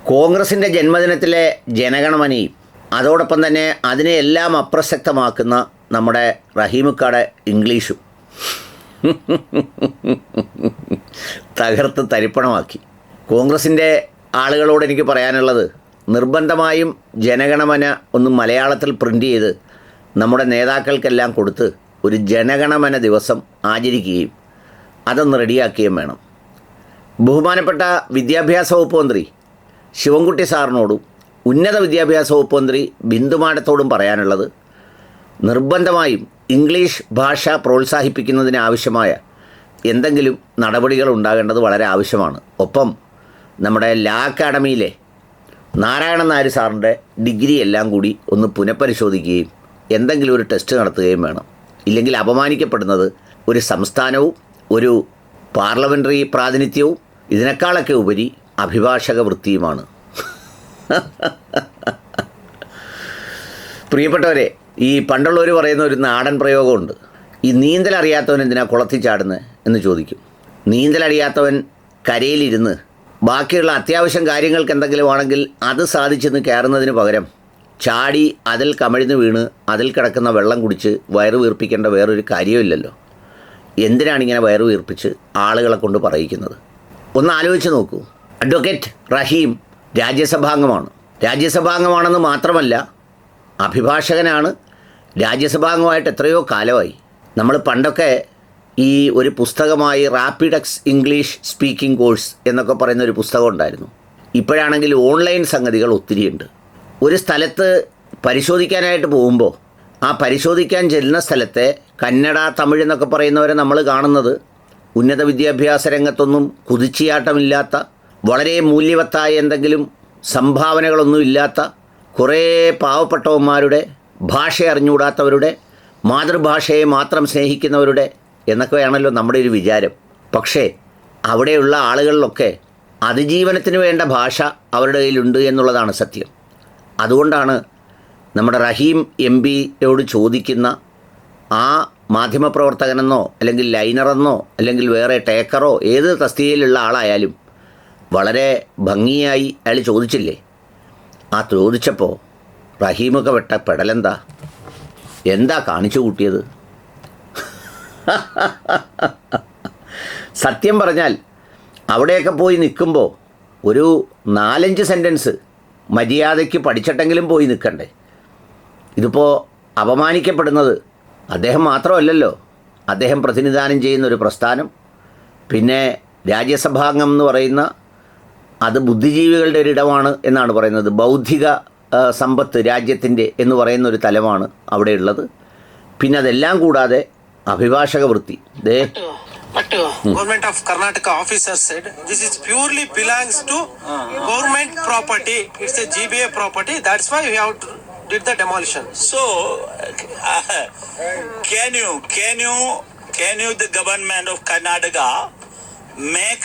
കോൺഗ്രസിൻ്റെ ജന്മദിനത്തിലെ ജനഗണമനയും അതോടൊപ്പം തന്നെ അതിനെയെല്ലാം അപ്രസക്തമാക്കുന്ന നമ്മുടെ റഹീമുക്കാടെ ഇംഗ്ലീഷും തകർത്ത് തരിപ്പണമാക്കി. കോൺഗ്രസിൻ്റെ ആളുകളോട് എനിക്ക് പറയാനുള്ളത്, നിർബന്ധമായും ജനഗണമന ഒന്ന് മലയാളത്തിൽ പ്രിൻ്റ് ചെയ്ത് നമ്മുടെ നേതാക്കൾക്കെല്ലാം കൊടുത്ത് ഒരു ജനഗണമന ദിവസം ആചരിക്കുകയും അതൊന്ന് റെഡിയാക്കുകയും വേണം. ബഹുമാനപ്പെട്ട വിദ്യാഭ്യാസ വകുപ്പ് മന്ത്രി ശിവൻകുട്ടി സാറിനോടും ഉന്നത വിദ്യാഭ്യാസ വകുപ്പ് മന്ത്രി ബിന്ദു മാഡത്തോടും പറയാനുള്ളത്, നിർബന്ധമായും ഇംഗ്ലീഷ് ഭാഷ പ്രോത്സാഹിപ്പിക്കുന്നതിന് ആവശ്യമായ എന്തെങ്കിലും നടപടികൾ ഉണ്ടാകേണ്ടത് വളരെ ആവശ്യമാണ്. ഒപ്പം നമ്മുടെ ലാ അക്കാഡമിയിലെ നാരായണൻ നായർ സാറിൻ്റെ ഡിഗ്രി എല്ലാം കൂടി ഒന്ന് പുനഃപരിശോധിക്കുകയും എന്തെങ്കിലും ഒരു ടെസ്റ്റ് നടത്തുകയും വേണം. ഇല്ലെങ്കിൽ അപമാനിക്കപ്പെടുന്നത് ഒരു സംസ്ഥാനവും ഒരു പാർലമെൻ്ററി പ്രാതിനിധ്യവും ഇതിനേക്കാളൊക്കെ ഉപരി അഭിഭാഷക വൃത്തിയുമാണ്. പ്രിയപ്പെട്ടവരെ, ഈ പണ്ടുള്ളവർ പറയുന്ന ഒരു നാടൻ പ്രയോഗമുണ്ട്. ഈ നീന്തൽ അറിയാത്തവൻ എന്തിനാ കുളത്തിൽ ചാടുന്നത് എന്ന് ചോദിക്കും. നീന്തലറിയാത്തവൻ കരയിലിരുന്ന് ബാക്കിയുള്ള അത്യാവശ്യം കാര്യങ്ങൾക്ക് എന്തെങ്കിലും ആണെങ്കിൽ അത് സാധിച്ചെന്ന് കയറുന്നതിന് പകരം ചാടി അതിൽ കമിഴ്ന്ന് വീണ് അതിൽ കിടക്കുന്ന വെള്ളം കുടിച്ച് വയറ് വീർപ്പിക്കേണ്ട വേറൊരു കാര്യമില്ലല്ലോ. എന്തിനാണിങ്ങനെ വയറ് വീർപ്പിച്ച് ആളുകളെ കൊണ്ട് പറയിക്കുന്നത്? ഒന്ന് ആലോചിച്ച് നോക്കൂ. അഡ്വക്കേറ്റ് റഹീം രാജ്യസഭാംഗമാണ്. രാജ്യസഭാംഗമാണെന്ന് മാത്രമല്ല, അഭിഭാഷകനാണ്. രാജ്യസഭാംഗമായിട്ട് എത്രയോ കാലമായി. നമ്മൾ പണ്ടൊക്കെ ഈ ഒരു പുസ്തകമായി റാപ്പിഡെക്സ് ഇംഗ്ലീഷ് സ്പീക്കിംഗ് കോഴ്സ് എന്നൊക്കെ പറയുന്ന ഒരു പുസ്തകം ഉണ്ടായിരുന്നു. ഇപ്പോഴാണെങ്കിൽ ഓൺലൈൻ സംഗതികൾ ഒത്തിരിയുണ്ട്. ഒരു സ്ഥലത്ത് പരിശോധിക്കാനായിട്ട് പോകുമ്പോൾ ആ പരിശോധിക്കാൻ ചെല്ലുന്ന സ്ഥലത്തെ കന്നഡ, തമിഴ് എന്നൊക്കെ പറയുന്നവരെ നമ്മൾ കാണുന്നത് ഉന്നത വിദ്യാഭ്യാസ രംഗത്തൊന്നും കുതിച്ചിയാട്ടമില്ലാത്ത, വളരെ മൂല്യവത്തായ എന്തെങ്കിലും സംഭാവനകളൊന്നും ഇല്ലാത്ത കുറേ പാവപ്പെട്ടവന്മാരുടെ, ഭാഷ അറിഞ്ഞുകൂടാത്തവരുടെ, മാതൃഭാഷയെ മാത്രം സ്നേഹിക്കുന്നവരുടെ എന്നൊക്കെയാണല്ലോ നമ്മുടെ ഒരു വിചാരം. പക്ഷേ അവിടെയുള്ള ആളുകളിലൊക്കെ അതിജീവനത്തിന് വേണ്ട ഭാഷ അവരുടെ കയ്യിലുണ്ട് എന്നുള്ളതാണ് സത്യം. അതുകൊണ്ടാണ് നമ്മുടെ റഹീം എം പിയോട് ചോദിക്കുന്ന ആ മാധ്യമപ്രവർത്തകനെന്നോ അല്ലെങ്കിൽ ലൈനറെന്നോ അല്ലെങ്കിൽ വേറെ ടേക്കറോ ഏത് തസ്തികയിലുള്ള ആളായാലും വളരെ ഭംഗിയായി അയാൾ ചോദിച്ചില്ലേ. ആ ചോദിച്ചപ്പോൾ റഹീമൊക്കെ വെട്ട എന്താ കാണിച്ചു കൂട്ടിയത്? സത്യം പറഞ്ഞാൽ അവിടെയൊക്കെ പോയി നിൽക്കുമ്പോൾ ഒരു 4-5 സെൻറ്റൻസ് മര്യാദയ്ക്ക് പഠിച്ചിട്ടെങ്കിലും പോയി നിൽക്കണ്ടേ? ഇതിപ്പോൾ അപമാനിക്കപ്പെടുന്നത് അദ്ദേഹം മാത്രമല്ലല്ലോ. അദ്ദേഹം പ്രതിനിധാനം ചെയ്യുന്ന ഒരു പ്രസ്ഥാനം, പിന്നെ രാജ്യസഭാംഗം എന്ന് പറയുന്ന അത് ബുദ്ധിജീവികളുടെ ഒരിടമാണ് എന്നാണ് പറയുന്നത്. ബൗദ്ധിക സമ്പത്ത് രാജ്യത്തിൻ്റെ എന്ന് പറയുന്ന ഒരു തലമാണ് അവിടെയുള്ളത്. പിന്നെ അതെല്ലാം കൂടാതെ അഭിഭാഷക വൃത്തി. But government of Karnataka officers said this is purely belongs to government property. It's a GBA property. That's why we have to did the demolition. So, can you the government of Karnataka make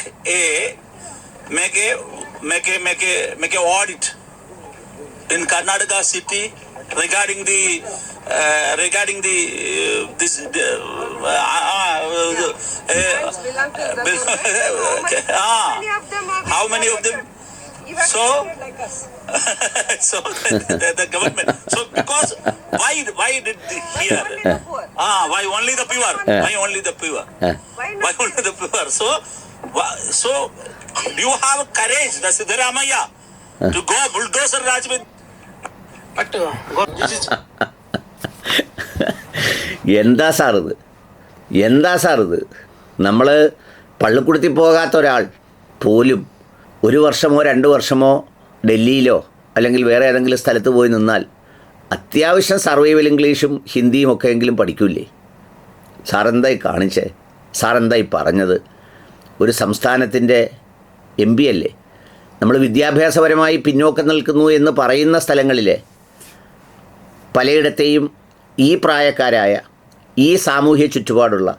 a audit in Karnataka city regarding the this how many of them? So the government. So because why did here? Why only the pure? Why only the pure? Why only the pure? So do you have courage, the Siddharamaya, to go bulldozer Raj with? But this is എന്താ സാറിത്? നമ്മൾ പള്ളിക്കൂടത്തിൽ പോകാത്ത ഒരാൾ പോലും 1 വർഷമോ 2 വർഷമോ ഡൽഹിയിലോ അല്ലെങ്കിൽ വേറെ ഏതെങ്കിലും സ്ഥലത്ത് പോയി നിന്നാൽ അത്യാവശ്യം സർവൈവൽ ഇംഗ്ലീഷും ഹിന്ദിയും ഒക്കെ എങ്കിലും പഠിക്കൂലേ? സാറെന്തായി കാണിച്ചേ? സാറെന്തായി പറഞ്ഞത്? ഒരു സംസ്ഥാനത്തിൻ്റെ എം പി അല്ലേ. നമ്മൾ വിദ്യാഭ്യാസപരമായി പിന്നോക്കം നിൽക്കുന്നു എന്ന് പറയുന്ന സ്ഥലങ്ങളിലെ പലയിടത്തെയും ഈ പ്രായക്കാരായ, ഈ സാമൂഹ്യ ചുറ്റുപാടുള്ള,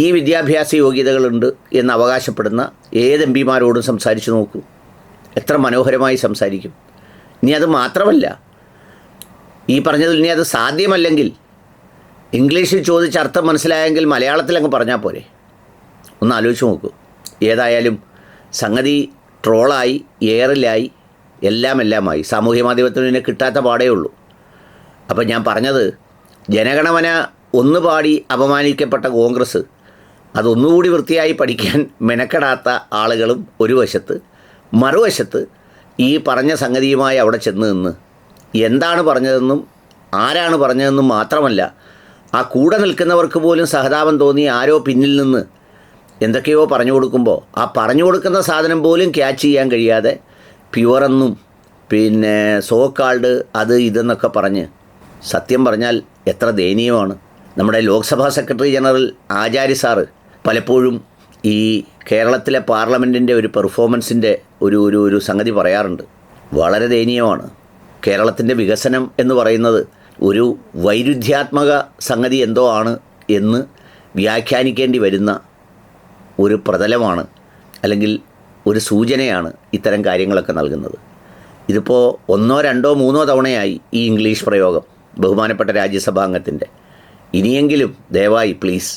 ഈ വിദ്യാഭ്യാസ യോഗ്യതകളുണ്ട് എന്ന് അവകാശപ്പെടുന്ന ഏത് എം പിമാരോടും സംസാരിച്ച് നോക്കൂ. എത്ര മനോഹരമായി സംസാരിക്കും. ഇനി അത് മാത്രമല്ല, ഈ പറഞ്ഞതിൽ ഇനി അത് സാധ്യമല്ലെങ്കിൽ ഇംഗ്ലീഷിൽ ചോദിച്ച് അർത്ഥം മനസ്സിലായെങ്കിൽ മലയാളത്തിലങ്ങ് പറഞ്ഞാൽ പോരെ? ഒന്ന് ആലോചിച്ച് നോക്കൂ. ഏതായാലും സംഗതി ട്രോളായി, എയറിലായി. എല്ലാമായി. സാമൂഹ്യ മാധ്യമത്തിന് പിന്നെ കിട്ടാത്ത പാടേ ഉള്ളൂ. അപ്പം ഞാൻ പറഞ്ഞത്, ജനഗണമന ഒന്ന് പാടി അപമാനിക്കപ്പെട്ട കോൺഗ്രസ് അതൊന്നുകൂടി വൃത്തിയായി പഠിക്കാൻ മെനക്കെടാത്ത ആളുകളും ഒരു വശത്ത്, മറുവശത്ത് ഈ പറഞ്ഞ സംഗതിയുമായി അവിടെ ചെന്ന് നിന്ന് എന്താണ് പറഞ്ഞതെന്നും ആരാണ് പറഞ്ഞതെന്നും മാത്രമല്ല, ആ കൂടെ നിൽക്കുന്നവർക്ക് പോലും സഹതാപം തോന്നി ആരോ പിന്നിൽ നിന്ന് എന്തൊക്കെയോ പറഞ്ഞു കൊടുക്കുമ്പോൾ ആ പറഞ്ഞു കൊടുക്കുന്ന സാധനം പോലും ക്യാച്ച് ചെയ്യാൻ കഴിയാതെ പ്യുവറെന്നും പിന്നെ സോ കാൾഡ് അത് ഇതെന്നൊക്കെ പറഞ്ഞ്, സത്യം പറഞ്ഞാൽ എത്ര ദയനീയമാണ്. നമ്മുടെ ലോക്സഭാ സെക്രട്ടറി ജനറൽ ആചാര്യ സാറ് പലപ്പോഴും ഈ കേരളത്തിലെ പാർലമെൻറ്റിൻ്റെ ഒരു പെർഫോമൻസിൻ്റെ ഒരു സംഗതി പറയാറുണ്ട്. വളരെ ദയനീയമാണ്. കേരളത്തിൻ്റെ വികസനം എന്ന് പറയുന്നത് ഒരു വൈരുദ്ധ്യാത്മക സംഗതി എന്തോ ആണ് എന്ന് വ്യാഖ്യാനിക്കേണ്ടി വരുന്ന ഒരു പ്രതലമാണ്, അല്ലെങ്കിൽ ഒരു സൂചനയാണ് ഇത്തരം കാര്യങ്ങളൊക്കെ നൽകുന്നത്. ഇതിപ്പോൾ 1, 2, 3 തവണയായി ഈ ഇംഗ്ലീഷ് പ്രയോഗം ബഹുമാനപ്പെട്ട രാജ്യസഭാംഗത്തിൻ്റെ. ഇനിയെങ്കിലും ദയവായി പ്ലീസ്